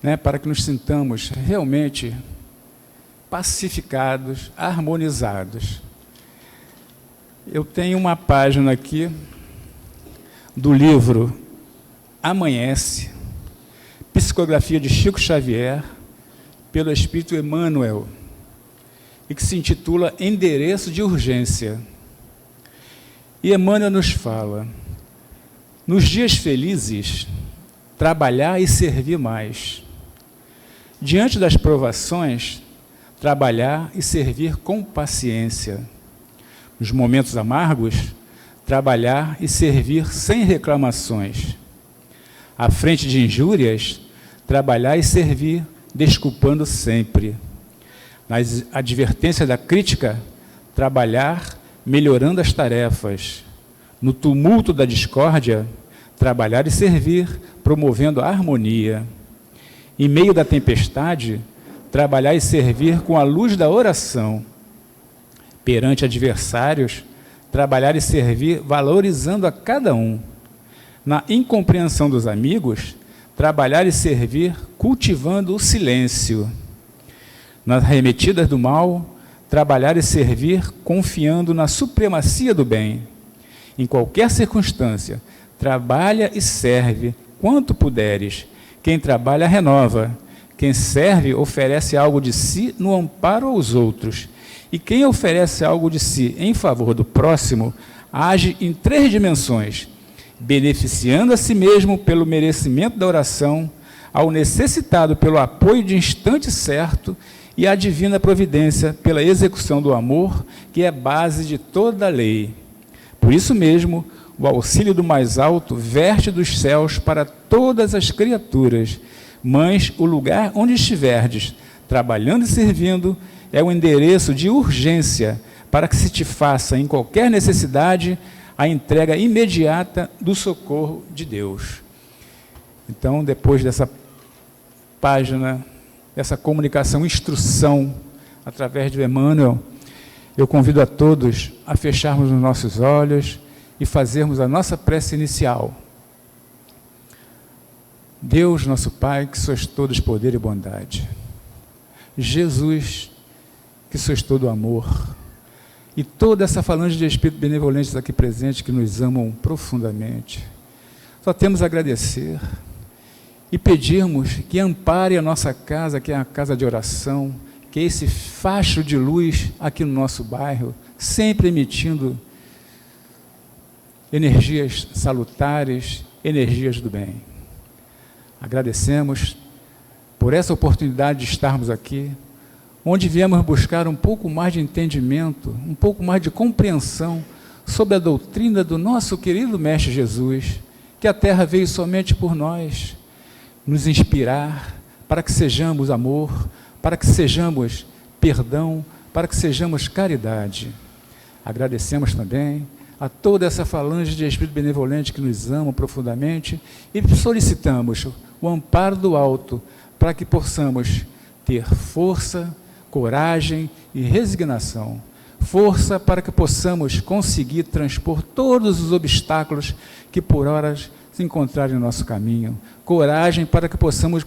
né, para que nos sintamos realmente pacificados, harmonizados. Eu tenho uma página aqui do livro Amanhece, Psicografia de Chico Xavier, pelo Espírito Emmanuel, e que se intitula Endereço de Urgência. E Emmanuel nos fala: nos dias felizes, trabalhar e servir mais. Diante das provações, trabalhar e servir com paciência. Nos momentos amargos, trabalhar e servir sem reclamações. À frente de injúrias, trabalhar e servir desculpando sempre. Nas advertências da crítica, trabalhar melhorando as tarefas. No tumulto da discórdia, trabalhar e servir promovendo a harmonia. Em meio da tempestade, trabalhar e servir com a luz da oração. Perante adversários, trabalhar e servir valorizando a cada um. Na incompreensão dos amigos, trabalhar e servir cultivando o silêncio. Nas arremetidas do mal, trabalhar e servir confiando na supremacia do bem. Em qualquer circunstância, trabalha e serve quanto puderes. Quem trabalha renova. Quem serve oferece algo de si no amparo aos outros. E quem oferece algo de si em favor do próximo, age em 3 dimensões, beneficiando a si mesmo pelo merecimento da oração, ao necessitado pelo apoio de instante certo e à divina providência pela execução do amor, que é base de toda a lei. Por isso mesmo, o auxílio do mais alto verte dos céus para todas as criaturas. Mas o lugar onde estiverdes, trabalhando e servindo, é o endereço de urgência para que se te faça, em qualquer necessidade, a entrega imediata do socorro de Deus. Então, depois dessa página, dessa comunicação, instrução, através de Emmanuel, eu convido a todos a fecharmos os nossos olhos e fazermos a nossa prece inicial. Deus, nosso Pai, que sois todos poder e bondade. Jesus, que sois todo amor. E toda essa falange de espíritos benevolentes aqui presentes que nos amam profundamente. Só temos a agradecer e pedirmos que ampare a nossa casa, que é a casa de oração, que é esse facho de luz aqui no nosso bairro, sempre emitindo energias salutares, energias do bem. Agradecemos por essa oportunidade de estarmos aqui, onde viemos buscar um pouco mais de entendimento, um pouco mais de compreensão sobre a doutrina do nosso querido Mestre Jesus, que a Terra veio somente por nós, nos inspirar para que sejamos amor, para que sejamos perdão, para que sejamos caridade. Agradecemos também a toda essa falange de espírito benevolente que nos amam profundamente e solicitamos o amparo do alto para que possamos ter força, coragem e resignação. Força para que possamos conseguir transpor todos os obstáculos que por horas se encontrarem no nosso caminho. Coragem para que possamos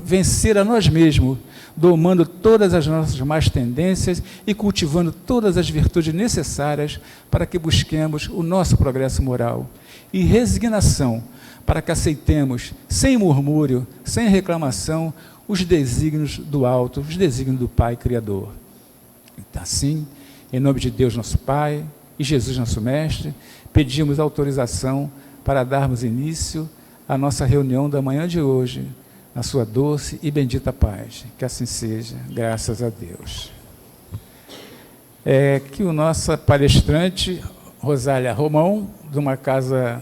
vencer a nós mesmos, domando todas as nossas más tendências e cultivando todas as virtudes necessárias para que busquemos o nosso progresso moral. E resignação para que aceitemos, sem murmúrio, sem reclamação, os desígnios do alto, os desígnios do Pai Criador. Então, assim, em nome de Deus nosso Pai e Jesus nosso Mestre, pedimos autorização para darmos início à nossa reunião da manhã de hoje, na sua doce e bendita paz. Que assim seja, graças a Deus. Que o nosso palestrante, Rosália Romão, de uma casa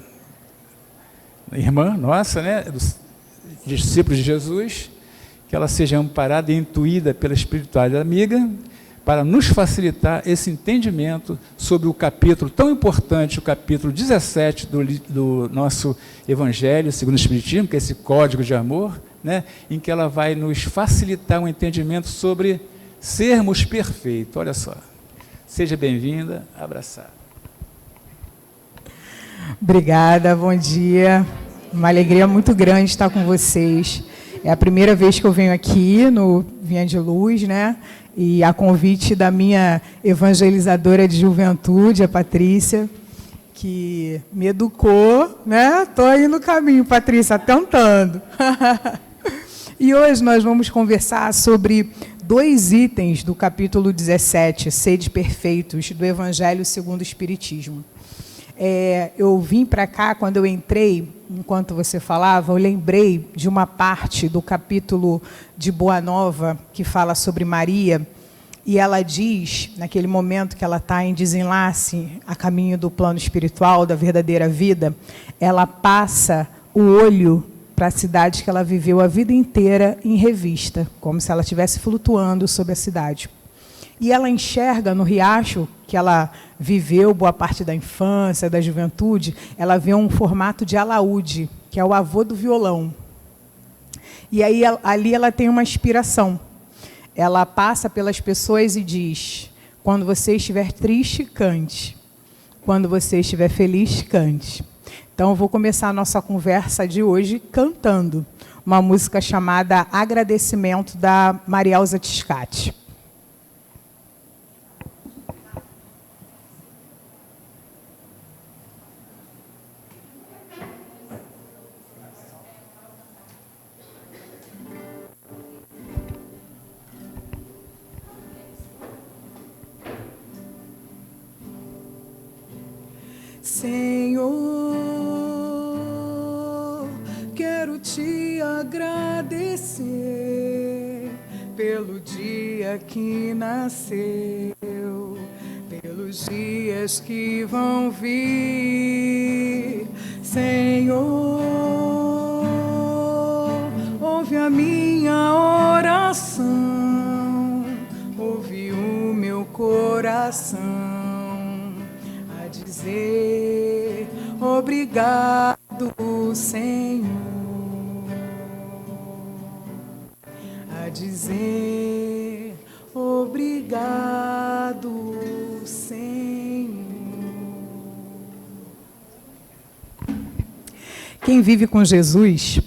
irmã nossa, né, dos discípulos de Jesus, que ela seja amparada e intuída pela espiritualidade amiga, para nos facilitar esse entendimento sobre o capítulo tão importante, o capítulo 17 do nosso Evangelho segundo o Espiritismo, que é esse código de amor, né, em que ela vai nos facilitar um entendimento sobre sermos perfeitos. Olha só. Seja bem-vinda, abraçada. Obrigada, bom dia. Uma alegria muito grande estar com vocês. É a primeira vez que eu venho aqui no Vinha de Luz, né? E a convite da minha evangelizadora de juventude, a Patrícia, que me educou, né? Estou aí no caminho, Patrícia, tentando. E hoje nós vamos conversar sobre 2 itens do capítulo 17, Sede Perfeitos, do Evangelho segundo o Espiritismo. Eu vim para cá, quando eu entrei, enquanto você falava, eu lembrei de uma parte do capítulo de Boa Nova, que fala sobre Maria, e ela diz, naquele momento que ela está em desenlace, a caminho do plano espiritual, da verdadeira vida, ela passa o olho para a cidade que ela viveu a vida inteira em revista, como se ela estivesse flutuando sobre a cidade. E ela enxerga no riacho, que ela viveu boa parte da infância, da juventude, ela vê um formato de alaúde, que é o avô do violão. E aí ali ela tem uma inspiração. Ela passa pelas pessoas e diz: quando você estiver triste, cante. Quando você estiver feliz, cante. Então, eu vou começar a nossa conversa de hoje cantando uma música chamada Agradecimento, da Maria Elza Tiscati. Senhor, quero te agradecer pelo dia que nasceu, pelos dias que vão vir. Senhor, ouve a minha oração, ouve o meu coração dizer obrigado, Senhor, a dizer obrigado, Senhor. Quem vive com Jesus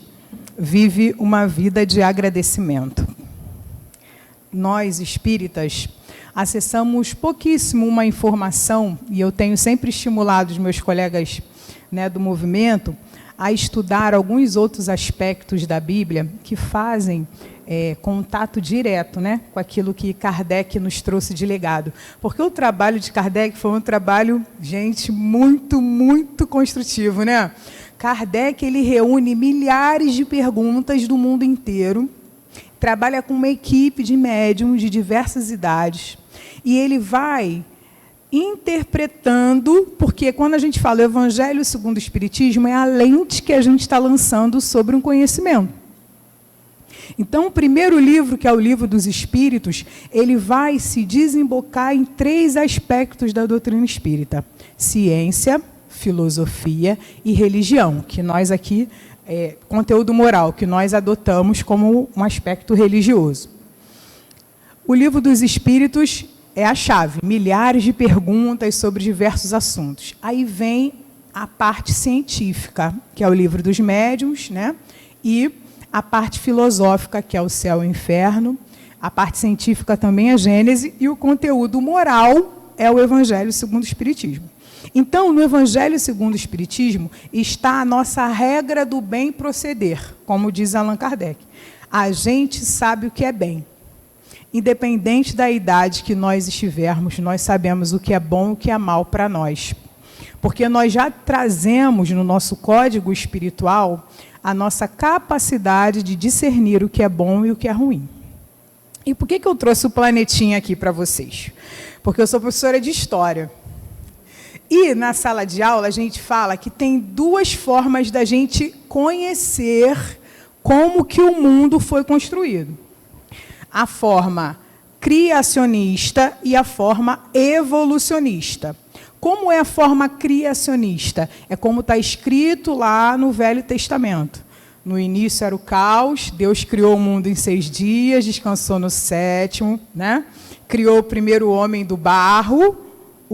vive uma vida de agradecimento. Nós, espíritas, acessamos pouquíssimo uma informação, e eu tenho sempre estimulado os meus colegas, né, do movimento a estudar alguns outros aspectos da Bíblia que fazem contato direto, né, com aquilo que Kardec nos trouxe de legado. Porque o trabalho de Kardec foi um trabalho, gente, muito, muito construtivo, né? Kardec, ele reúne milhares de perguntas do mundo inteiro, trabalha com uma equipe de médiums de diversas idades, e ele vai interpretando, porque quando a gente fala o Evangelho segundo o Espiritismo, é a lente que a gente está lançando sobre um conhecimento. Então, o primeiro livro, que é o Livro dos Espíritos, ele vai se desembocar em 3 aspectos da doutrina espírita: ciência, filosofia e religião, que nós aqui, conteúdo moral, que nós adotamos como um aspecto religioso. O Livro dos Espíritos é a chave, milhares de perguntas sobre diversos assuntos. Aí vem a parte científica, que é o Livro dos Médiuns, né? E a parte filosófica, que é o Céu e o Inferno. A parte científica também é a Gênese, e o conteúdo moral é o Evangelho segundo o Espiritismo. Então, no Evangelho segundo o Espiritismo está a nossa regra do bem proceder, como diz Allan Kardec. A gente sabe o que é bem. Independente da idade que nós estivermos, nós sabemos o que é bom e o que é mal para nós. Porque nós já trazemos no nosso código espiritual a nossa capacidade de discernir o que é bom e o que é ruim. E por que eu trouxe o planetinha aqui para vocês? Porque eu sou professora de História. E na sala de aula a gente fala que tem 2 formas da gente conhecer como que o mundo foi construído. A forma criacionista e a forma evolucionista. Como é a forma criacionista? É como está escrito lá no Velho Testamento. No início era o caos, Deus criou o mundo em 6 dias, descansou no 7º, né? Criou o primeiro homem do barro,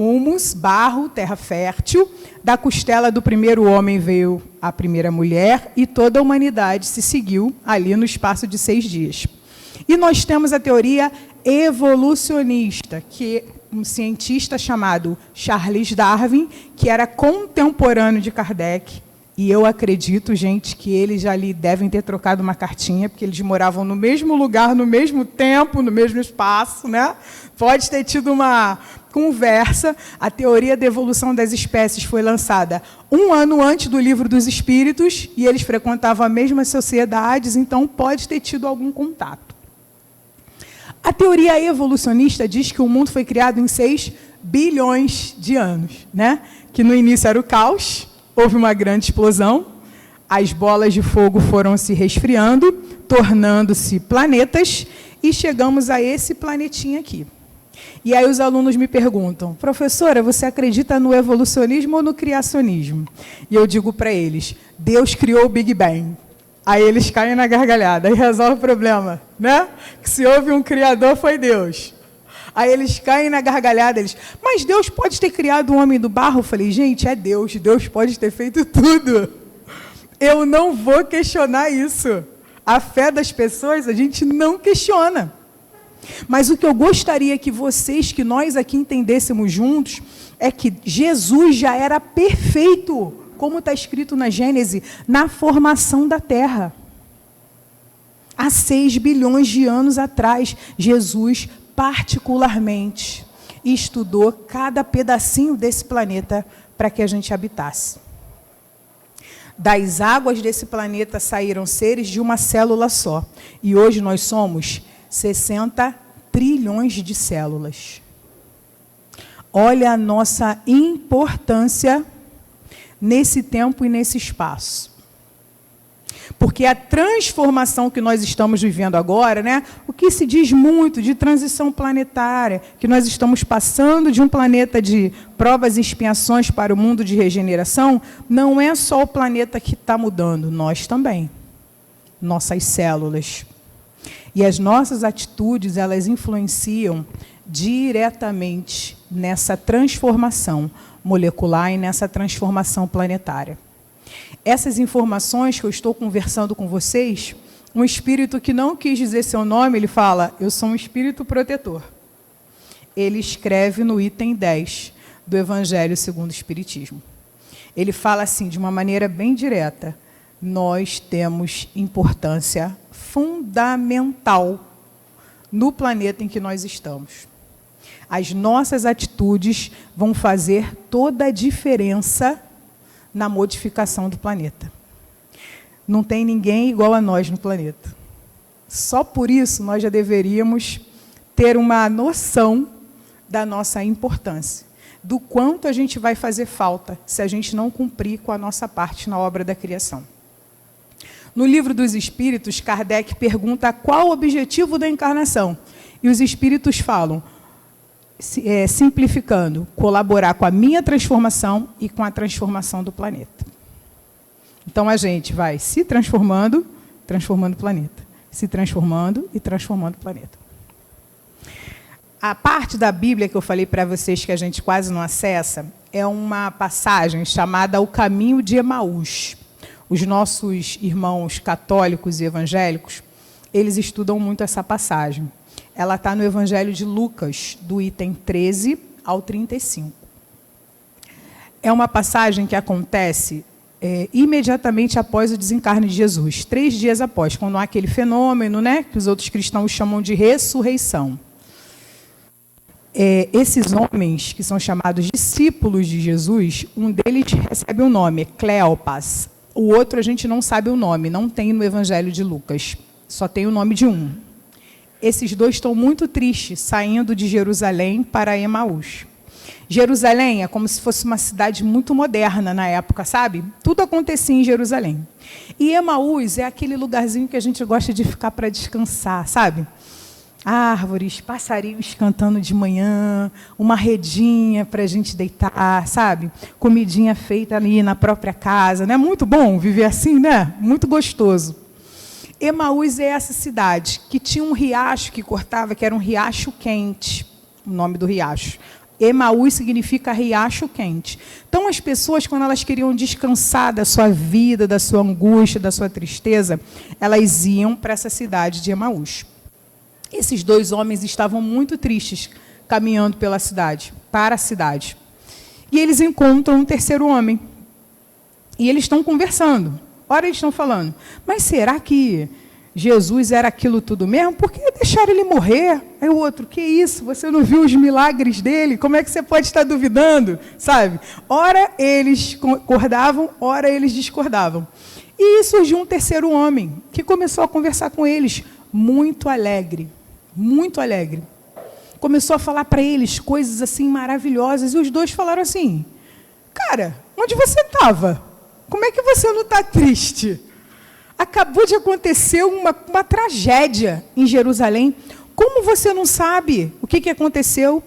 humus, barro, terra fértil. Da costela do primeiro homem veio a primeira mulher e toda a humanidade se seguiu ali no espaço de 6 dias. E nós temos a teoria evolucionista, que um cientista chamado Charles Darwin, que era contemporâneo de Kardec, e eu acredito, gente, que eles ali devem ter trocado uma cartinha, porque eles moravam no mesmo lugar, no mesmo tempo, no mesmo espaço, né? Pode ter tido uma conversa. A teoria da evolução das espécies foi lançada 1 ano antes do Livro dos Espíritos, e eles frequentavam as mesmas sociedades, então pode ter tido algum contato. A teoria evolucionista diz que o mundo foi criado em 6 bilhões de anos, né? Que no início era o caos, houve uma grande explosão, as bolas de fogo foram se resfriando, tornando-se planetas, e chegamos a esse planetinha aqui. E aí os alunos me perguntam: professora, você acredita no evolucionismo ou no criacionismo? E eu digo para eles: Deus criou o Big Bang. Aí eles caem na gargalhada, aí resolve o problema, né? Que se houve um criador, foi Deus. Aí eles caem na gargalhada, mas Deus pode ter criado o homem do barro? Eu falei, gente, é Deus, Deus pode ter feito tudo. Eu não vou questionar isso. A fé das pessoas, a gente não questiona. Mas o que eu gostaria que vocês, que nós aqui entendêssemos juntos, é que Jesus já era perfeito, como está escrito na Gênesis, na formação da Terra. Há 6 bilhões de anos atrás, Jesus particularmente estudou cada pedacinho desse planeta para que a gente habitasse. Das águas desse planeta saíram seres de uma célula só. E hoje nós somos 60 trilhões de células. Olha a nossa importância nesse tempo e nesse espaço. Porque a transformação que nós estamos vivendo agora, né, o que se diz muito de transição planetária, que nós estamos passando de um planeta de provas e expiações para o mundo de regeneração, não é só o planeta que está mudando, nós também. Nossas células. E as nossas atitudes, elas influenciam diretamente nessa transformação molecular e nessa transformação planetária. Essas informações que eu estou conversando com vocês, um espírito que não quis dizer seu nome, ele fala, eu sou um espírito protetor. Ele escreve no item 10 do Evangelho segundo o Espiritismo. Ele fala assim, de uma maneira bem direta, nós temos importância fundamental no planeta em que nós estamos. As nossas atitudes vão fazer toda a diferença na modificação do planeta. Não tem ninguém igual a nós no planeta. Só por isso nós já deveríamos ter uma noção da nossa importância, do quanto a gente vai fazer falta se a gente não cumprir com a nossa parte na obra da criação. No Livro dos Espíritos, Kardec pergunta qual o objetivo da encarnação. E os espíritos falam, simplificando, colaborar com a minha transformação e com a transformação do planeta. Então a gente vai se transformando, transformando o planeta. Se transformando e transformando o planeta. A parte da Bíblia que eu falei para vocês que a gente quase não acessa é uma passagem chamada O Caminho de Emaús. Os nossos irmãos católicos e evangélicos, eles estudam muito essa passagem. Ela está no Evangelho de Lucas, do item 13 ao 35. É uma passagem que acontece imediatamente após o desencarne de Jesus, 3 dias após, quando há aquele fenômeno, né, que os outros cristãos chamam de ressurreição. Esses homens, que são chamados discípulos de Jesus, um deles recebe um nome, Cleopas. O outro a gente não sabe o nome, não tem no Evangelho de Lucas, só tem o nome de um. Esses 2 estão muito tristes, saindo de Jerusalém para Emaús. Jerusalém é como se fosse uma cidade muito moderna na época, sabe? Tudo acontecia em Jerusalém. E Emaús é aquele lugarzinho que a gente gosta de ficar para descansar, sabe? Árvores, passarinhos cantando de manhã, uma redinha para a gente deitar, sabe? Comidinha feita ali na própria casa. Não é muito bom viver assim, né? Muito gostoso. Emaús é essa cidade que tinha um riacho que cortava, que era um riacho quente, o nome do riacho. Emaús significa riacho quente. Então, as pessoas, quando elas queriam descansar da sua vida, da sua angústia, da sua tristeza, elas iam para essa cidade de Emaús. Esses dois homens estavam muito tristes, caminhando pela cidade, para a cidade. E eles encontram um terceiro homem. E eles estão conversando. Ora, eles estão falando, mas será que Jesus era aquilo tudo mesmo? Por que deixaram ele morrer? Aí o outro, que isso? Você não viu os milagres dele? Como é que você pode estar duvidando? Sabe? Ora eles concordavam, ora eles discordavam. E surgiu um terceiro homem, que começou a conversar com eles, muito alegre. Muito alegre. Começou a falar para eles coisas assim maravilhosas. E os dois falaram assim, cara, onde você estava? Como é que você não está triste? Acabou de acontecer uma tragédia em Jerusalém. Como você não sabe o que aconteceu?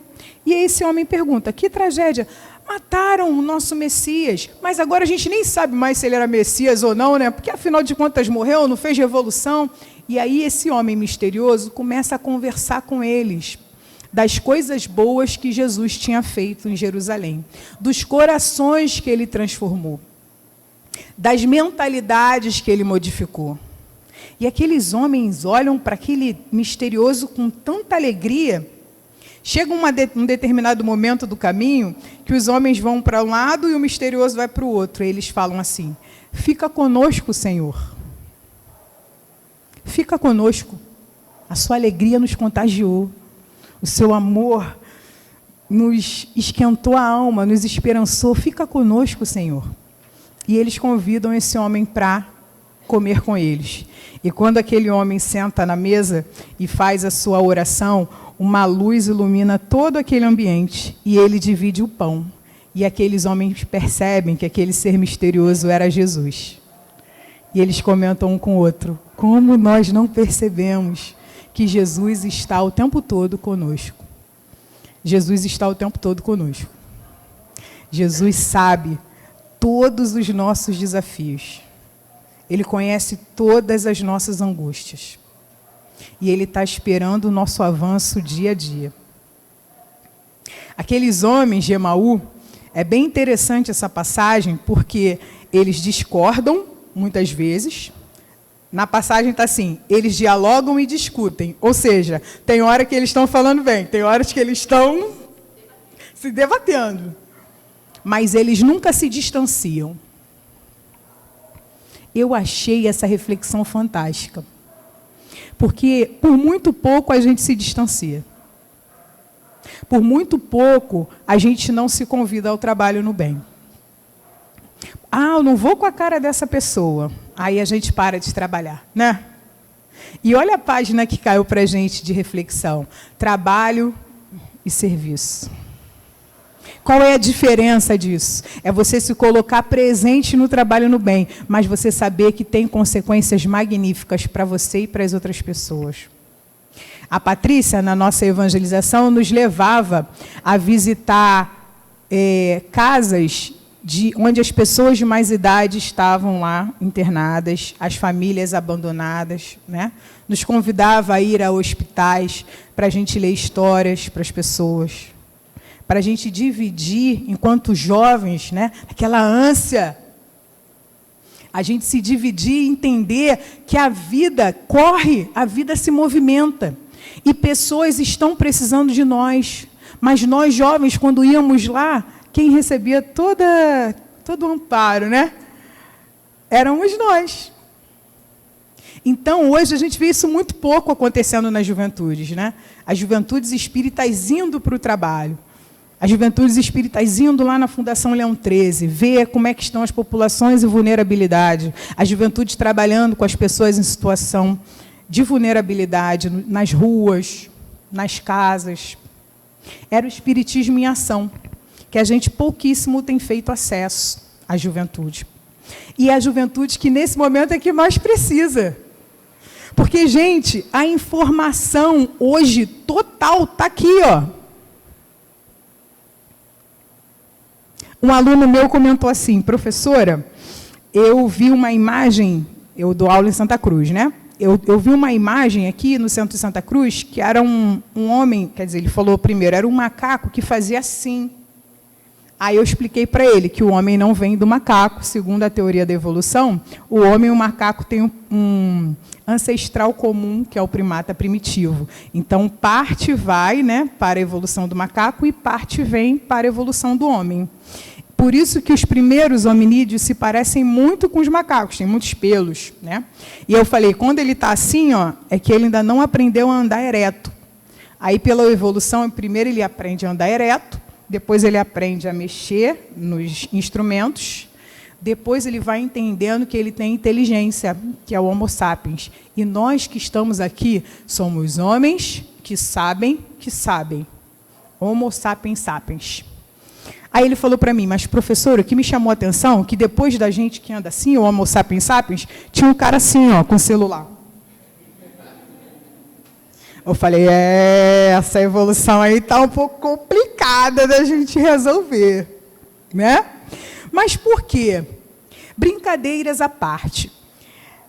E aí esse homem pergunta, que tragédia? Mataram o nosso Messias, mas agora a gente nem sabe mais se ele era Messias ou não, né? Porque afinal de contas morreu, não fez revolução. E aí esse homem misterioso começa a conversar com eles das coisas boas que Jesus tinha feito em Jerusalém, dos corações que ele transformou, das mentalidades que ele modificou. E aqueles homens olham para aquele misterioso com tanta alegria. Chega um determinado momento do caminho que os homens vão para um lado e o misterioso vai para o outro. E eles falam assim, fica conosco, Senhor. Fica conosco. A sua alegria nos contagiou. O seu amor nos esquentou a alma, nos esperançou. Fica conosco, Senhor. E eles convidam esse homem para comer com eles. E quando aquele homem senta na mesa e faz a sua oração, uma luz ilumina todo aquele ambiente e ele divide o pão. E aqueles homens percebem que aquele ser misterioso era Jesus. E eles comentam um com o outro, como nós não percebemos que Jesus está o tempo todo conosco. Jesus está o tempo todo conosco. Jesus sabe todos os nossos desafios. Ele conhece todas as nossas angústias. E Ele está esperando o nosso avanço dia a dia. Aqueles homens de Emaú, é bem interessante essa passagem, porque eles discordam, muitas vezes. Na passagem está assim, eles dialogam e discutem. Ou seja, tem hora que eles estão falando bem, tem horas que eles estão se debatendo. Mas eles nunca se distanciam. Eu achei essa reflexão fantástica. Porque por muito pouco a gente se distancia. Por muito pouco a gente não se convida ao trabalho no bem. Ah, eu não vou com a cara dessa pessoa. Aí a gente para de trabalhar, né? E olha a página que caiu para a gente de reflexão. Trabalho e serviço. Qual é a diferença disso? É você se colocar presente no trabalho no bem, mas você saber que tem consequências magníficas para você e para as outras pessoas. A Patrícia, na nossa evangelização, nos levava a visitar casas onde as pessoas de mais idade estavam lá internadas, as famílias abandonadas, né? Nos convidava a ir a hospitais para a gente ler histórias para as pessoas, para a gente dividir, enquanto jovens, né? Aquela ânsia, a gente se dividir e entender que a vida corre, a vida se movimenta, e pessoas estão precisando de nós, mas nós jovens, quando íamos lá, quem recebia todo o amparo, né? Éramos nós. Então, hoje, a gente vê isso muito pouco acontecendo nas juventudes, né? As juventudes espíritas indo para o trabalho. As juventudes espíritas indo lá na Fundação Leão XIII, ver como é que estão as populações em vulnerabilidade. As juventudes trabalhando com as pessoas em situação de vulnerabilidade, nas ruas, nas casas. Era o espiritismo em ação, que a gente pouquíssimo tem feito acesso à juventude. E a juventude que, nesse momento, é que mais precisa. Porque, gente, a informação hoje total está aqui, ó. Um aluno meu comentou assim, professora, eu vi uma imagem, eu dou aula em Santa Cruz, né? Eu vi uma imagem aqui no centro de Santa Cruz, que era um homem, quer dizer, ele falou primeiro, era um macaco que fazia assim. Aí eu expliquei para ele que o homem não vem do macaco, segundo a teoria da evolução, o homem e o macaco têm um ancestral comum, que é o primata primitivo. Então, parte vai, né, para a evolução do macaco e parte vem para a evolução do homem. Por isso que os primeiros hominídeos se parecem muito com os macacos, tem muitos pelos, né? E eu falei, quando ele está assim, ó, é que ele ainda não aprendeu a andar ereto. Aí, pela evolução, primeiro ele aprende a andar ereto, depois ele aprende a mexer nos instrumentos, depois ele vai entendendo que ele tem inteligência, que é o Homo sapiens. E nós que estamos aqui somos homens que sabem que sabem. Homo sapiens sapiens. Aí ele falou para mim, mas professor, o que me chamou a atenção, que depois da gente que anda assim, o Homo sapiens sapiens, tinha um cara assim, ó, com celular. Eu falei, essa evolução aí está um pouco complicada da gente resolver, né? Mas por quê? Brincadeiras à parte.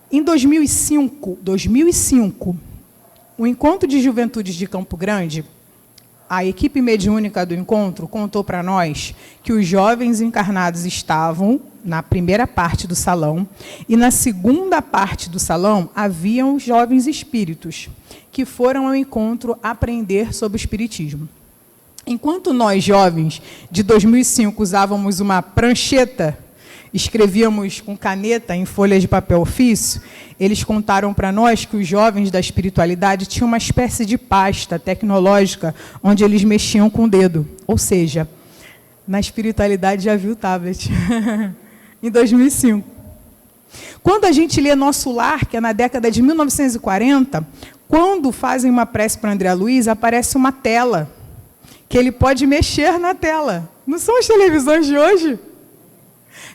Em 2005, o Encontro de Juventudes de Campo Grande, a equipe mediúnica do encontro contou para nós que os jovens encarnados estavam na primeira parte do salão e na segunda parte do salão haviam jovens espíritos que foram ao encontro aprender sobre o espiritismo. Enquanto nós, jovens, de 2005, usávamos uma prancheta, escrevíamos com caneta em folhas de papel ofício, eles contaram para nós que os jovens da espiritualidade tinham uma espécie de pasta tecnológica onde eles mexiam com o dedo. Ou seja, na espiritualidade já viu o tablet. Em 2005. Quando a gente lê Nosso Lar, que é na década de 1940, quando fazem uma prece para André Luiz, aparece uma tela, que ele pode mexer na tela. Não são as televisões de hoje?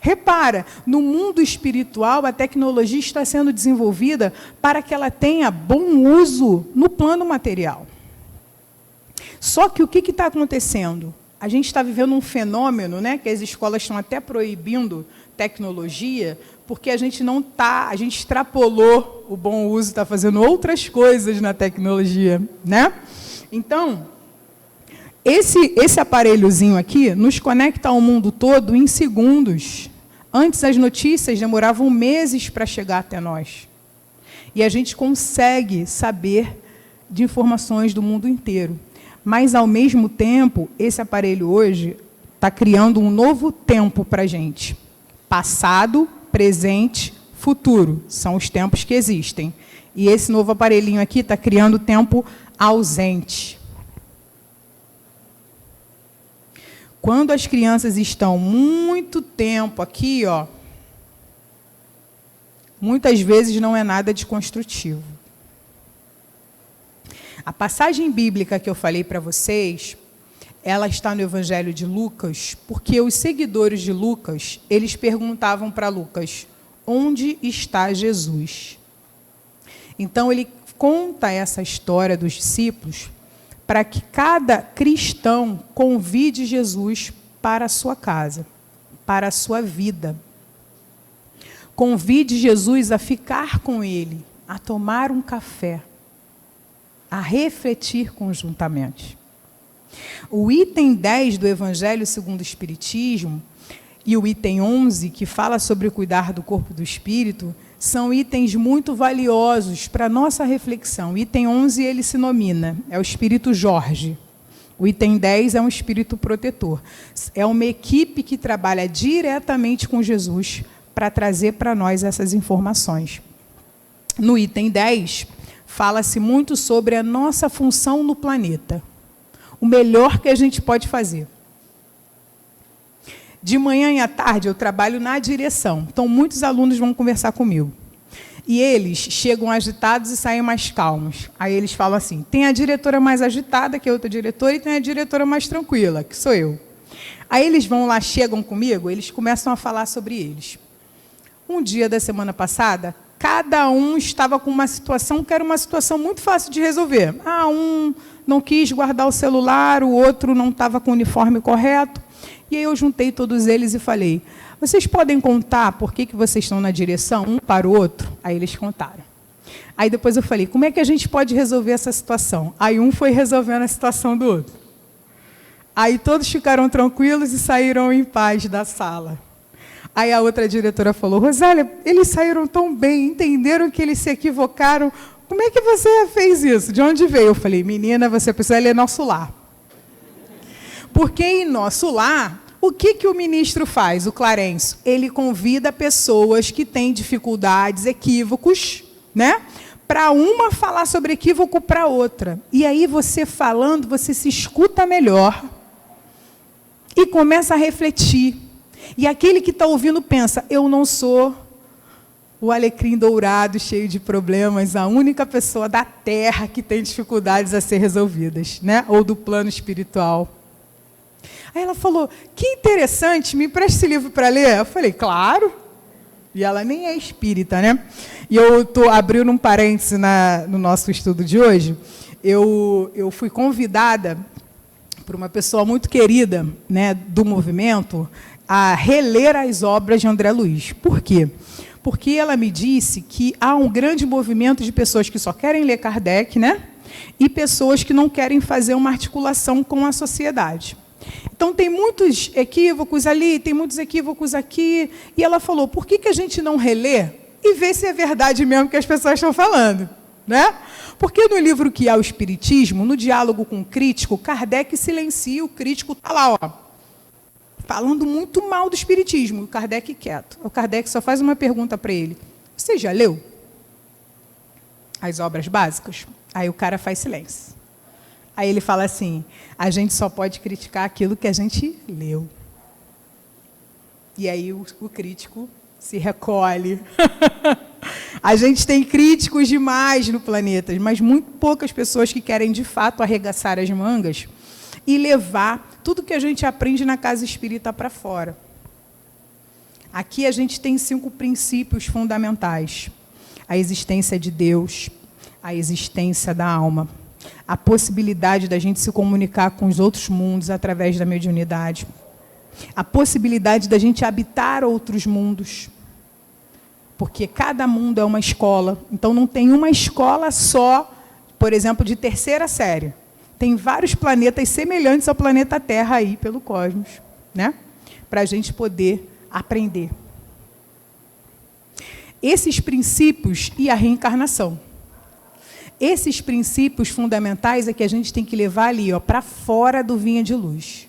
Repara, no mundo espiritual, a tecnologia está sendo desenvolvida para que ela tenha bom uso no plano material. Só que o que está acontecendo? A gente está vivendo um fenômeno, né, que as escolas estão até proibindo tecnologia, porque a gente extrapolou o bom uso, está fazendo outras coisas na tecnologia, né? Então, esse aparelhozinho aqui nos conecta ao mundo todo em segundos. Antes, as notícias demoravam meses para chegar até nós. E a gente consegue saber de informações do mundo inteiro. Mas, ao mesmo tempo, esse aparelho hoje está criando um novo tempo para a gente. Passado, presente, futuro. São os tempos que existem. E esse novo aparelhinho aqui está criando tempo ausente. Quando as crianças estão muito tempo aqui, ó, muitas vezes não é nada de construtivo. A passagem bíblica que eu falei para vocês, ela está no Evangelho de Lucas, porque os seguidores de Lucas, eles perguntavam para Lucas, onde está Jesus? Então, ele conta essa história dos discípulos para que cada cristão convide Jesus para a sua casa, para a sua vida. Convide Jesus a ficar com ele, a tomar um café, a refletir conjuntamente. O item 10 do Evangelho segundo o Espiritismo e o item 11, que fala sobre cuidar do corpo e do espírito, são itens muito valiosos para a nossa reflexão. O item 11, ele se nomina, é o Espírito Jorge. O item 10 é um espírito protetor. É uma equipe que trabalha diretamente com Jesus para trazer para nós essas informações. No item 10, fala-se muito sobre a nossa função no planeta. O melhor que a gente pode fazer. De manhã e à tarde eu trabalho na direção. Então, muitos alunos vão conversar comigo. E eles chegam agitados e saem mais calmos. Aí eles falam assim, tem a diretora mais agitada, que é outra diretora, e tem a diretora mais tranquila, que sou eu. Aí eles vão lá, chegam comigo, eles começam a falar sobre eles. Um dia da semana passada, cada um estava com uma situação que era uma situação muito fácil de resolver. Um não quis guardar o celular, o outro não estava com o uniforme correto. E aí eu juntei todos eles e falei, vocês podem contar por que vocês estão na direção um para o outro? Aí eles contaram. Aí depois eu falei, como é que a gente pode resolver essa situação? Aí um foi resolvendo a situação do outro. Aí todos ficaram tranquilos e saíram em paz da sala. Aí a outra diretora falou, Rosália, eles saíram tão bem, entenderam que eles se equivocaram. Como é que você fez isso? De onde veio? Eu falei, menina, você precisa ler Nosso Lar. Porque em Nosso Lar, o que o ministro faz, o Clarencio? Ele convida pessoas que têm dificuldades, equívocos, né? Para uma falar sobre equívoco para outra. E aí você falando, você se escuta melhor e começa a refletir. E aquele que está ouvindo pensa, eu não sou o alecrim dourado, cheio de problemas, a única pessoa da Terra que tem dificuldades a ser resolvidas, né? Ou do plano espiritual. Aí ela falou, que interessante, me empresta esse livro para ler? Eu falei, claro. E ela nem é espírita, né? E eu estou abrindo um parêntese no nosso estudo de hoje. Eu fui convidada por uma pessoa muito querida, né, do movimento a reler as obras de André Luiz. Por quê? Porque ela me disse que há um grande movimento de pessoas que só querem ler Kardec, né? E pessoas que não querem fazer uma articulação com a sociedade. Então, tem muitos equívocos ali, tem muitos equívocos aqui. E ela falou, por que a gente não relê e vê se é verdade mesmo que as pessoas estão falando? Né? Porque no livro que é o Espiritismo, no diálogo com o crítico, Kardec silencia, o crítico está lá, ó, falando muito mal do Espiritismo, o Kardec quieto. O Kardec só faz uma pergunta para ele, você já leu as obras básicas? Aí o cara faz silêncio. Aí ele fala assim, a gente só pode criticar aquilo que a gente leu. E aí o crítico se recolhe. A gente tem críticos demais no planeta, mas muito poucas pessoas que querem, de fato, arregaçar as mangas e levar tudo que a gente aprende na casa espírita para fora. Aqui a gente tem 5 princípios fundamentais. A existência de Deus, a existência da alma, a possibilidade da gente se comunicar com os outros mundos através da mediunidade, a possibilidade da gente habitar outros mundos, porque cada mundo é uma escola, então não tem uma escola só, por exemplo, de 3ª série. Tem vários planetas semelhantes ao planeta Terra aí pelo cosmos, né? Para a gente poder aprender. Esses princípios e a reencarnação. Esses princípios fundamentais é que a gente tem que levar ali, ó, para fora do vinha de luz.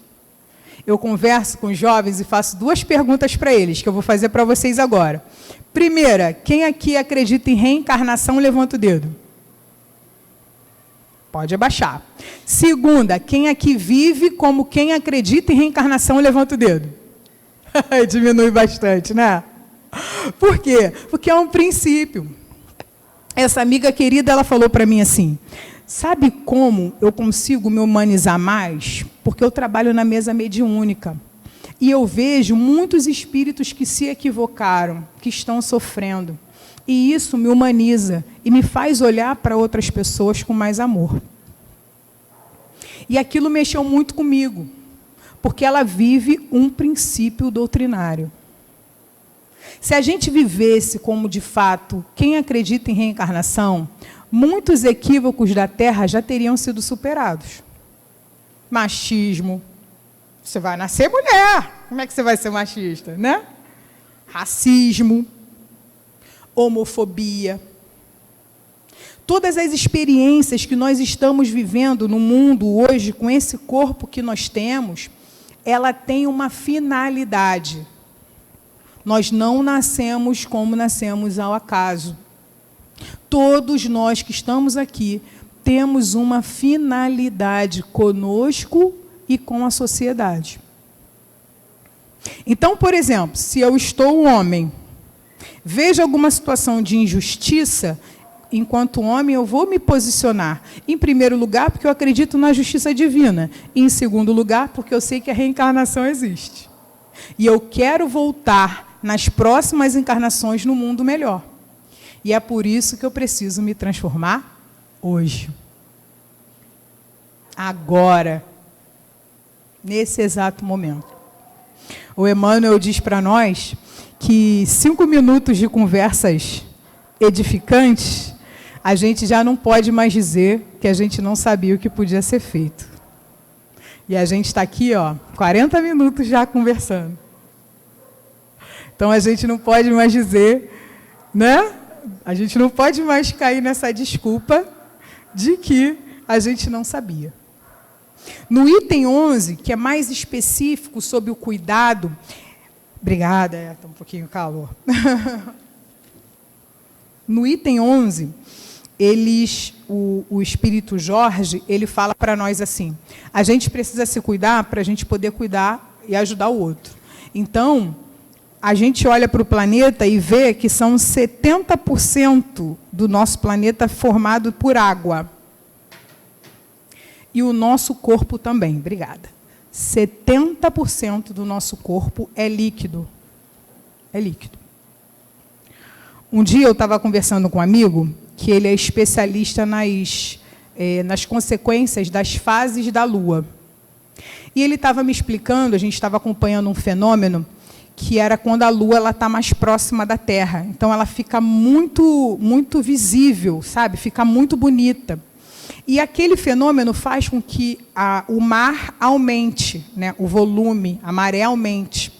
Eu converso com os jovens e faço 2 perguntas para eles, que eu vou fazer para vocês agora. Primeira, quem aqui acredita em reencarnação, levanta o dedo. Pode abaixar. Segunda, quem aqui vive como quem acredita em reencarnação, levanta o dedo. Diminui bastante, né? Por quê? Porque é um princípio. Essa amiga querida, ela falou para mim assim, sabe como eu consigo me humanizar mais? Porque eu trabalho na mesa mediúnica. E eu vejo muitos espíritos que se equivocaram, que estão sofrendo. E isso me humaniza e me faz olhar para outras pessoas com mais amor. E aquilo mexeu muito comigo, porque ela vive um princípio doutrinário. Se a gente vivesse como, de fato, quem acredita em reencarnação, muitos equívocos da Terra já teriam sido superados. Machismo. Você vai nascer mulher. Como é que você vai ser machista, né? Racismo. Homofobia. Todas as experiências que nós estamos vivendo no mundo hoje, com esse corpo que nós temos, ela tem uma finalidade. Nós não nascemos como nascemos ao acaso. Todos nós que estamos aqui temos uma finalidade conosco e com a sociedade. Então, por exemplo, se eu estou um homem, vejo alguma situação de injustiça, enquanto homem eu vou me posicionar. Em primeiro lugar, porque eu acredito na justiça divina. E em segundo lugar, porque eu sei que a reencarnação existe. E eu quero voltar nas próximas encarnações no mundo melhor. E é por isso que eu preciso me transformar hoje. Agora. Nesse exato momento. O Emmanuel diz para nós que 5 minutos de conversas edificantes a gente já não pode mais dizer que a gente não sabia o que podia ser feito. E a gente está aqui, 40 minutos já conversando. Então a gente não pode mais dizer, né? A gente não pode mais cair nessa desculpa de que a gente não sabia. No item 11, que é mais específico sobre o cuidado... Obrigada, está um pouquinho calor. No item 11, o Espírito Jorge, ele fala para nós assim, a gente precisa se cuidar para a gente poder cuidar e ajudar o outro. Então, a gente olha para o planeta e vê que são 70% do nosso planeta formado por água. E o nosso corpo também, obrigada. 70% do nosso corpo é líquido. É líquido. Um dia eu estava conversando com um amigo, que ele é especialista nas consequências das fases da Lua. E ele estava me explicando, a gente estava acompanhando um fenômeno, que era quando a Lua está mais próxima da Terra. Então, ela fica muito, muito visível, sabe? Fica muito bonita. E aquele fenômeno faz com que o mar aumente, né? O volume, a maré aumente.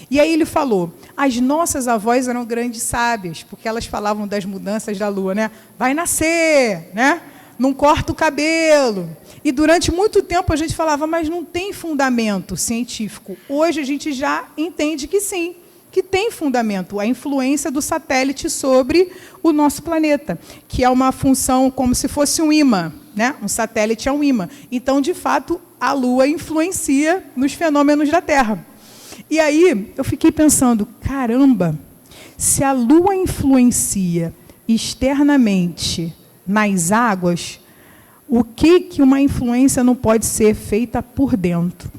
E aí ele falou, as nossas avós eram grandes sábias, porque elas falavam das mudanças da Lua, né? Vai nascer, né? Não corta o cabelo. E durante muito tempo a gente falava, mas não tem fundamento científico. Hoje a gente já entende que sim, que tem fundamento, a influência do satélite sobre o nosso planeta, que é uma função como se fosse um imã, né? Um satélite é um imã. Então, de fato, a Lua influencia nos fenômenos da Terra. E aí eu fiquei pensando, caramba, se a Lua influencia externamente nas águas, o que uma influência não pode ser feita por dentro?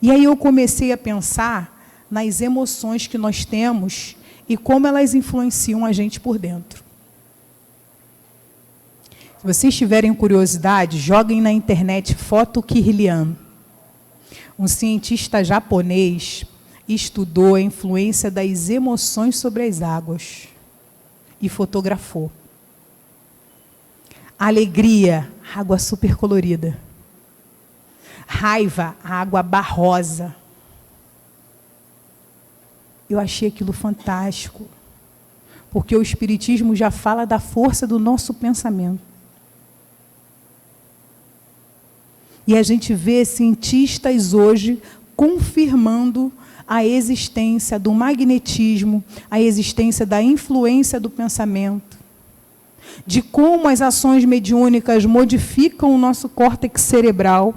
E aí eu comecei a pensar nas emoções que nós temos e como elas influenciam a gente por dentro. Se vocês tiverem curiosidade, joguem na internet Foto Kirlian. Um cientista japonês estudou a influência das emoções sobre as águas e fotografou. Alegria, água super colorida. Raiva, água barrosa. Eu achei aquilo fantástico, porque o Espiritismo já fala da força do nosso pensamento. E a gente vê cientistas hoje confirmando a existência do magnetismo, a existência da influência do pensamento, de como as ações mediúnicas modificam o nosso córtex cerebral.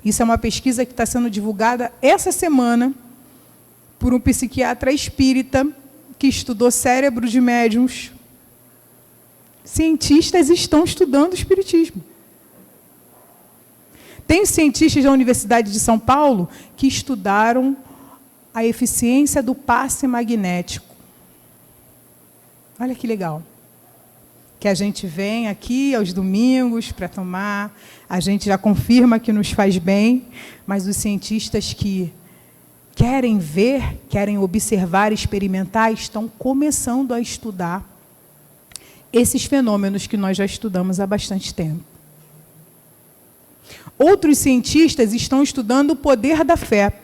Isso é uma pesquisa que está sendo divulgada essa semana por um psiquiatra espírita que estudou cérebro de médiuns. Cientistas estão estudando o espiritismo. Tem cientistas da Universidade de São Paulo que estudaram a eficiência do passe magnético. Olha que legal. Que a gente vem aqui aos domingos para tomar, a gente já confirma que nos faz bem, mas os cientistas que querem ver, querem observar, experimentar, estão começando a estudar esses fenômenos que nós já estudamos há bastante tempo. Outros cientistas estão estudando o poder da fé,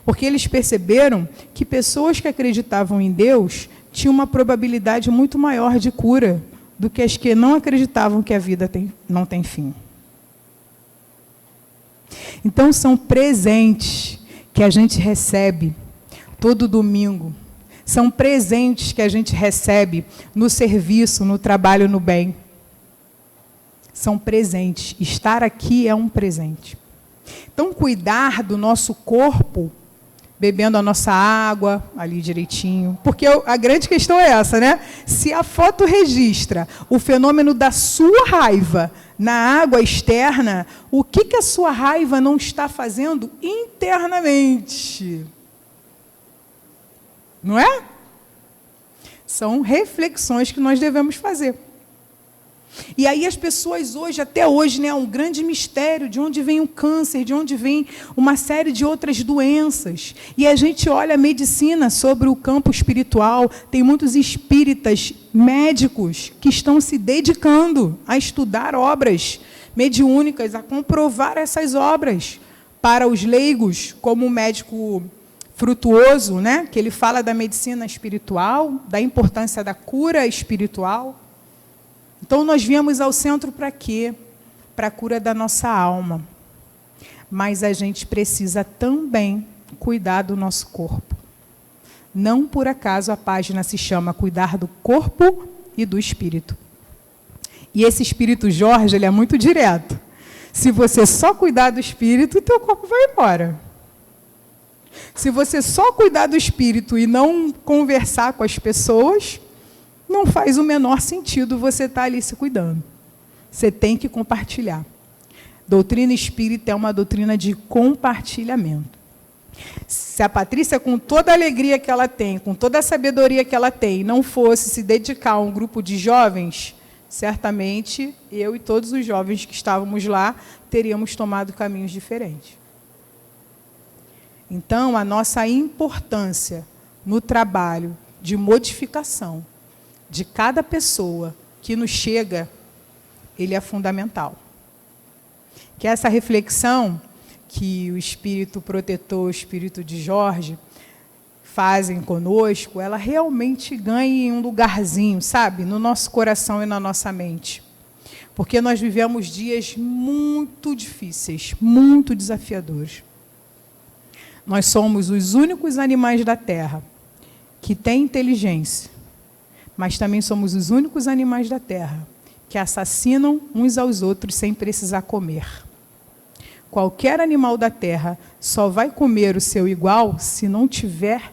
porque eles perceberam que pessoas que acreditavam em Deus tinham uma probabilidade muito maior de cura do que as que não acreditavam que a vida não tem fim. Então, são presentes que a gente recebe todo domingo. São presentes que a gente recebe no serviço, no trabalho, no bem. São presentes. Estar aqui é um presente. Então, cuidar do nosso corpo, bebendo a nossa água ali direitinho. Porque a grande questão é essa, né? Se a foto registra o fenômeno da sua raiva na água externa, o que a sua raiva não está fazendo internamente? Não é? São reflexões que nós devemos fazer. E aí as pessoas hoje, até hoje, né, é um grande mistério de onde vem o câncer, de onde vem uma série de outras doenças. E a gente olha a medicina sobre o campo espiritual, tem muitos espíritas médicos que estão se dedicando a estudar obras mediúnicas, a comprovar essas obras para os leigos, como o médico Frutuoso, né, que ele fala da medicina espiritual, da importância da cura espiritual. Então, nós viemos ao centro para quê? Para a cura da nossa alma. Mas a gente precisa também cuidar do nosso corpo. Não por acaso a página se chama Cuidar do Corpo e do Espírito. E esse Espírito Jorge, ele é muito direto. Se você só cuidar do Espírito, o teu corpo vai embora. Se você só cuidar do Espírito e não conversar com as pessoas, não faz o menor sentido você estar ali se cuidando. Você tem que compartilhar. Doutrina espírita é uma doutrina de compartilhamento. Se a Patrícia, com toda a alegria que ela tem, com toda a sabedoria que ela tem, não fosse se dedicar a um grupo de jovens, certamente eu e todos os jovens que estávamos lá teríamos tomado caminhos diferentes. Então, a nossa importância no trabalho de modificação de cada pessoa que nos chega, ele é fundamental. Que essa reflexão que o Espírito Protetor, o Espírito de Jorge, fazem conosco, ela realmente ganhe um lugarzinho, sabe, no nosso coração e na nossa mente. Porque nós vivemos dias muito difíceis, muito desafiadores. Nós somos os únicos animais da Terra que têm inteligência, mas também somos os únicos animais da Terra que assassinam uns aos outros sem precisar comer. Qualquer animal da Terra só vai comer o seu igual se não tiver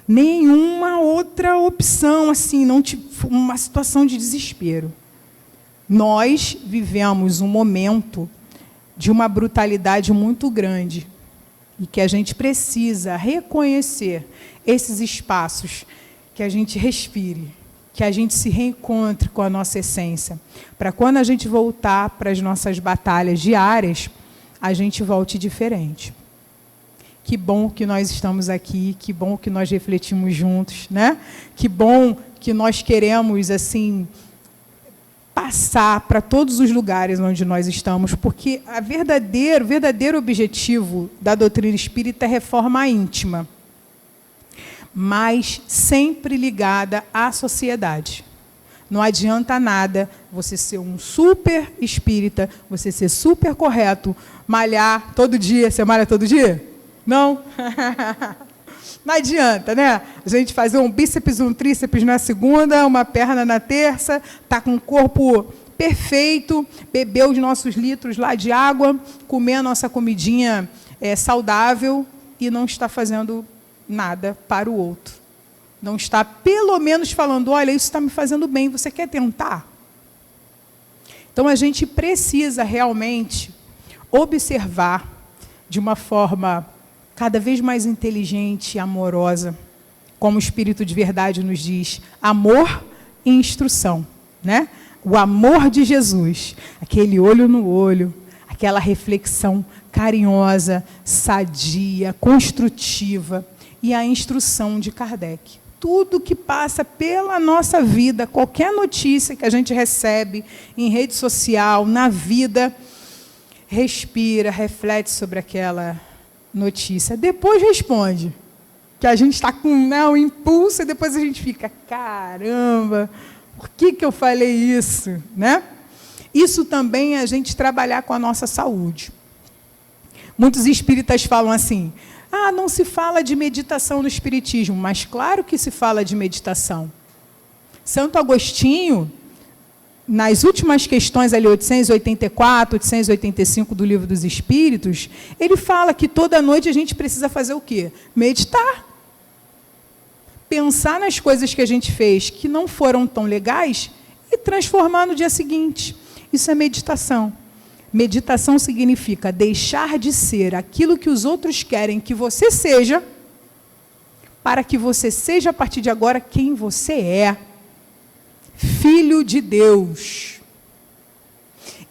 nenhuma outra opção, assim, não uma situação de desespero. Nós vivemos um momento de uma brutalidade muito grande e que a gente precisa reconhecer esses espaços, que a gente respire, que a gente se reencontre com a nossa essência, para quando a gente voltar para as nossas batalhas diárias, a gente volte diferente. Que bom que nós estamos aqui, que bom que nós refletimos juntos, né? Que bom que nós queremos, assim, passar para todos os lugares onde nós estamos, porque o verdadeiro objetivo da doutrina espírita é reforma íntima, mas sempre ligada à sociedade. Não adianta nada você ser um super espírita, você ser super correto, malhar todo dia. Você malha todo dia? Não? Não adianta, né? A gente fazer um bíceps, um tríceps na segunda, uma perna na terça, tá com o corpo perfeito, beber os nossos litros lá de água, comer a nossa comidinha saudável e não está fazendo nada para o outro. Não está, pelo menos, falando, olha, isso está me fazendo bem, você quer tentar? Então, a gente precisa realmente observar de uma forma cada vez mais inteligente e amorosa, como o Espírito de Verdade nos diz, amor e instrução, né? O amor de Jesus, aquele olho no olho, aquela reflexão carinhosa, sadia, construtiva, e a instrução de Kardec. Tudo que passa pela nossa vida, qualquer notícia que a gente recebe em rede social, na vida, respira, reflete sobre aquela notícia. Depois responde. Que a gente está com um impulso e depois a gente fica, caramba, por que eu falei isso? Né? Isso também é a gente trabalhar com a nossa saúde. Muitos espíritas falam assim, não se fala de meditação no espiritismo, mas claro que se fala de meditação. Santo Agostinho, nas últimas questões, ali 884, 885 do Livro dos Espíritos, ele fala que toda noite a gente precisa fazer o quê? Meditar. Pensar nas coisas que a gente fez que não foram tão legais e transformar no dia seguinte. Isso é meditação. Meditação significa deixar de ser aquilo que os outros querem que você seja, para que você seja, a partir de agora, quem você é. Filho de Deus.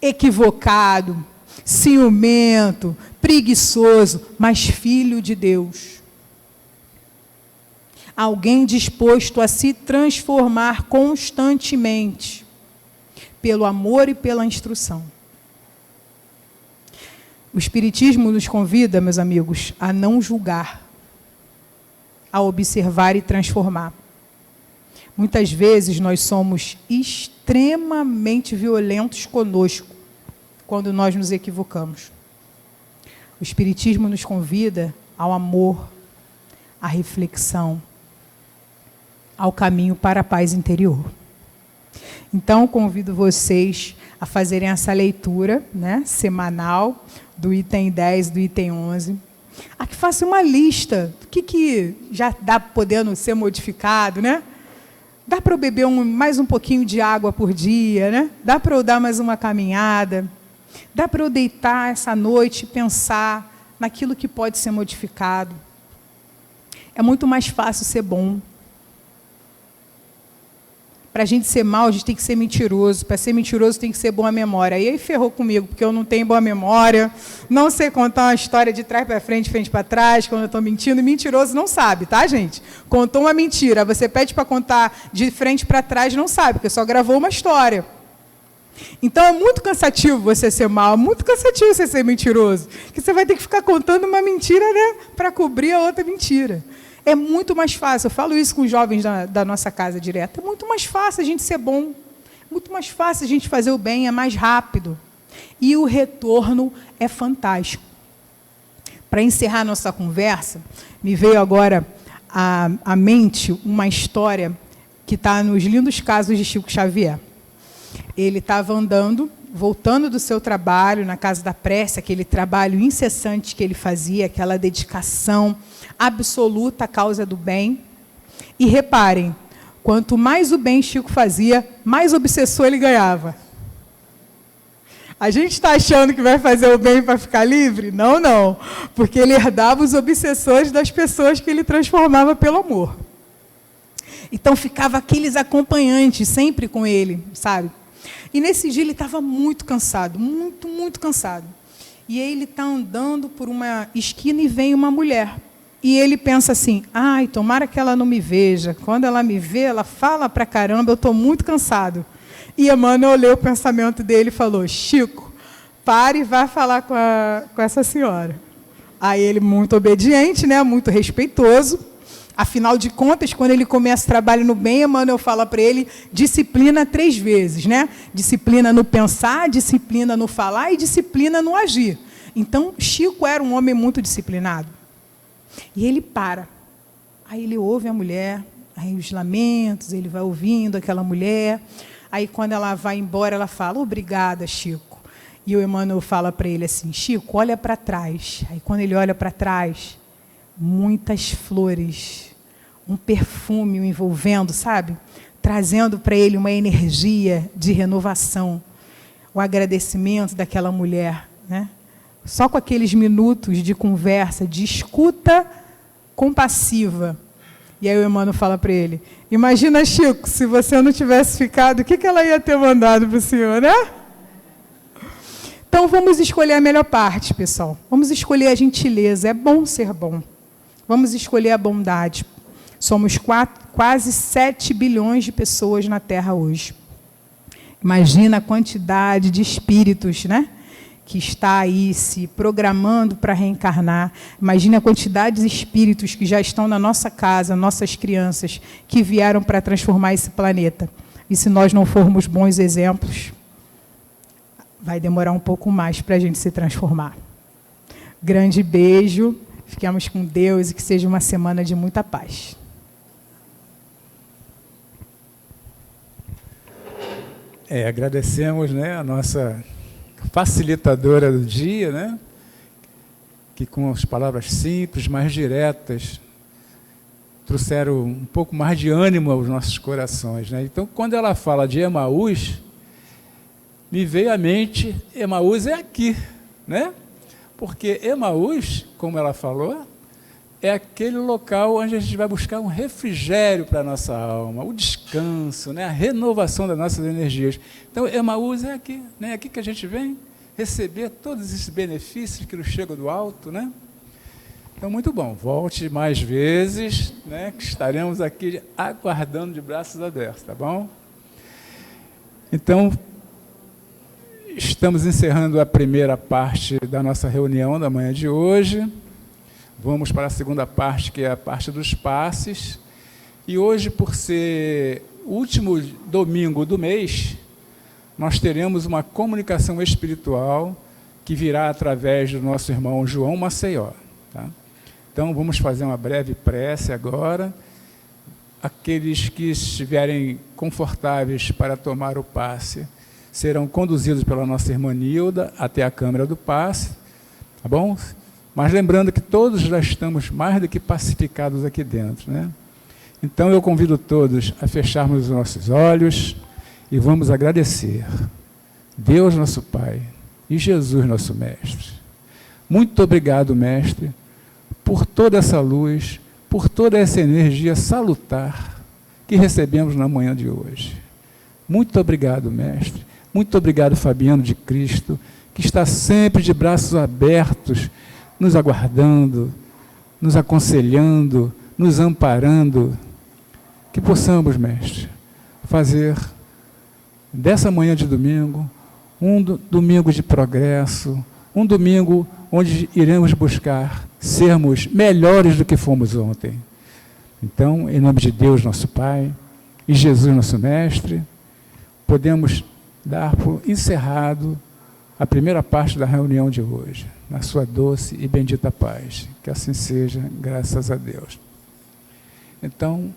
equivocado, ciumento, preguiçoso, mas filho de Deus. Alguém disposto a se transformar constantemente pelo amor e pela instrução. O Espiritismo nos convida, meus amigos, a não julgar, a observar e transformar. Muitas vezes nós somos extremamente violentos conosco quando nós nos equivocamos. O Espiritismo nos convida ao amor, à reflexão, ao caminho para a paz interior. Então, convido vocês a fazerem essa leitura, né, semanal, do item 10, do item 11. A que faça uma lista do que já dá podendo ser modificado, né? Dá para eu beber mais um pouquinho de água por dia, né? Dá para eu dar mais uma caminhada. Dá para eu deitar essa noite e pensar naquilo que pode ser modificado. É muito mais fácil ser bom. Para a gente ser mal, a gente tem que ser mentiroso. Para ser mentiroso, tem que ser boa memória. E aí ferrou comigo, porque eu não tenho boa memória, não sei contar uma história de trás para frente para trás, quando eu estou mentindo. E mentiroso não sabe, tá, gente? Contou uma mentira, você pede para contar de frente para trás, não sabe, porque só gravou uma história. Então é muito cansativo você ser mal, é muito cansativo você ser mentiroso, porque você vai ter que ficar contando uma mentira, né, para cobrir a outra mentira. É muito mais fácil, eu falo isso com os jovens da nossa casa direto, é muito mais fácil a gente ser bom, é muito mais fácil a gente fazer o bem, é mais rápido. E o retorno é fantástico. Para encerrar nossa conversa, me veio agora à mente uma história que está nos lindos casos de Chico Xavier. Ele estava andando, voltando do seu trabalho na Casa da Prece, aquele trabalho incessante que ele fazia, aquela dedicação absoluta à causa do bem. E reparem, quanto mais o bem Chico fazia, mais obsessor ele ganhava. A gente está achando que vai fazer o bem para ficar livre? Não, não. Porque ele herdava os obsessores das pessoas que ele transformava pelo amor. Então ficava aqueles acompanhantes sempre com ele, sabe? E nesse dia ele estava muito cansado, muito, muito cansado. E aí ele está andando por uma esquina e vem uma mulher. E ele pensa assim, ai, tomara que ela não me veja. Quando ela me vê, ela fala pra caramba, eu estou muito cansado. E Emmanuel leu o pensamento dele e falou, Chico, pare e vá falar com essa senhora. Aí ele, muito obediente, né, muito respeitoso. Afinal de contas, quando ele começa o trabalho no bem, Emmanuel fala para ele, disciplina 3 vezes, né? Disciplina no pensar, disciplina no falar e disciplina no agir. Então, Chico era um homem muito disciplinado. E ele para. Aí ele ouve a mulher, aí os lamentos, ele vai ouvindo aquela mulher. Aí, quando ela vai embora, ela fala, obrigada, Chico. E o Emmanuel fala para ele assim, Chico, olha para trás. Aí, quando ele olha para trás, muitas flores, um perfume o envolvendo, sabe? Trazendo para ele uma energia de renovação. O agradecimento daquela mulher, né? Só com aqueles minutos de conversa, de escuta compassiva. E aí o Emmanuel fala para ele, imagina, Chico, se você não tivesse ficado, o que ela ia ter mandado para o senhor, né? Então, vamos escolher a melhor parte, pessoal. Vamos escolher a gentileza, é bom ser bom. Vamos escolher a bondade. Somos quase 7 bilhões de pessoas na Terra hoje. Imagina a quantidade de espíritos, né? Que está aí se programando para reencarnar. Imagine a quantidade de espíritos que já estão na nossa casa, nossas crianças, que vieram para transformar esse planeta. E se nós não formos bons exemplos, vai demorar um pouco mais para a gente se transformar. Grande beijo, fiquemos com Deus e que seja uma semana de muita paz. Agradecemos, né, a nossa facilitadora do dia, né? Que com as palavras simples, mais diretas, trouxeram um pouco mais de ânimo aos nossos corações, né? Então, quando ela fala de Emaús, me veio à mente, Emaús é aqui, né? Porque Emaús, como ela falou, é aquele local onde a gente vai buscar um refrigério para a nossa alma, o descanso, né? A renovação das nossas energias. Então, Emaús é aqui, né? É aqui que a gente vem receber todos esses benefícios que nos chegam do alto, né? Então, muito bom. Volte mais vezes, né? Que estaremos aqui aguardando de braços abertos, tá bom? Então, estamos encerrando a primeira parte da nossa reunião da manhã de hoje. Vamos para a segunda parte, que é a parte dos passes. E hoje, por ser o último domingo do mês, nós teremos uma comunicação espiritual que virá através do nosso irmão João Maceió. Tá? Então, vamos fazer uma breve prece agora. Aqueles que estiverem confortáveis para tomar o passe serão conduzidos pela nossa irmã Nilda até a câmara do passe, tá bom? Mas lembrando que todos já estamos mais do que pacificados aqui dentro, né? Então eu convido todos a fecharmos os nossos olhos e vamos agradecer Deus nosso Pai e Jesus nosso Mestre. Muito obrigado, Mestre, por toda essa luz, por toda essa energia salutar que recebemos na manhã de hoje. Muito obrigado, Mestre. Muito obrigado, Fabiano de Cristo, que está sempre de braços abertos, nos aguardando, nos aconselhando, nos amparando. Que possamos, Mestre, fazer dessa manhã de domingo um domingo de progresso, um domingo onde iremos buscar sermos melhores do que fomos ontem. Então, em nome de Deus, nosso Pai, e Jesus, nosso Mestre, podemos dar por encerrado a primeira parte da reunião de hoje, na sua doce e bendita paz. Que assim seja, graças a Deus. Então,